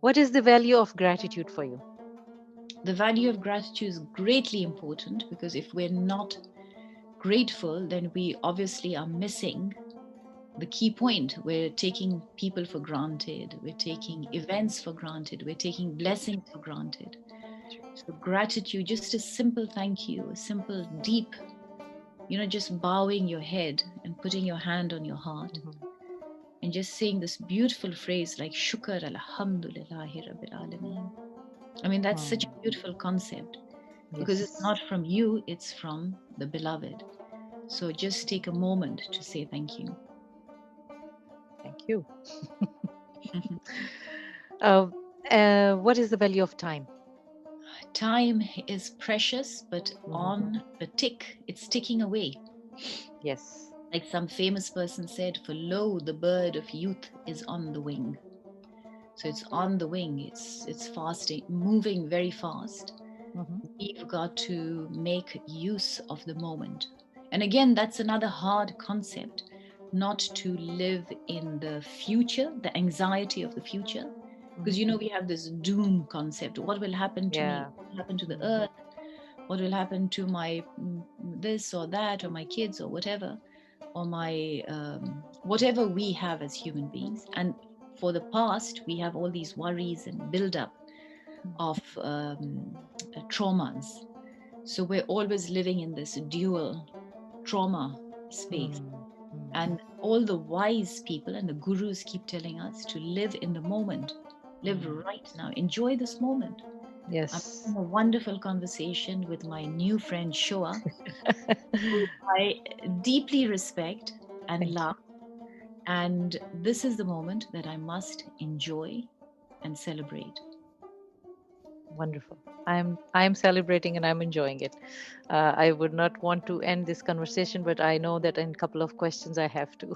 What is the value of gratitude for you? The value of gratitude is greatly important, because if we're not grateful, then we obviously are missing the key point. We're taking people for granted, we're taking events for granted, we're taking blessings for granted. So, gratitude, just a simple thank you, a simple, deep, just bowing your head and putting your hand on your heart Mhm. and just saying this beautiful phrase like Shukar Alhamdulillahi Rabbil Alameen. I mean, that's such a Hmm. beautiful concept, because it's Yes. not from you, it's from the beloved. So just take a moment to say thank you. Thank you. Uh, what is the value of time? Time is precious, but Mhm. on the tick, it's ticking away. Yes. Like some famous person said, for lo, the bird of youth is on the wing. So it's on the wing, it's fasting, moving very fast. Mhm. We've got to make use of the moment. And again, that's another hard concept, not to live in the future, the anxiety of the future. Because Mhm. we have this doom concept. What will happen to me? Yeah. What will happen to the Mm. earth? What will happen to my this or that, or my kids, or whatever, or my whatever we have as human beings. And for the past, we have all these worries and build up of traumas. So we're always living in this dual trauma space. Mm. Mm. And all the wise people and the gurus keep telling us to live in the moment, live Mm. right now, enjoy this moment. I'm Yes. having a wonderful conversation with my new friend Shoa, who I deeply respect and Thank love. you. And this is the moment that I must enjoy and celebrate. Wonderful. I'm celebrating and I'm enjoying it. I would not want to end this conversation, but I know that in a couple of questions I have to.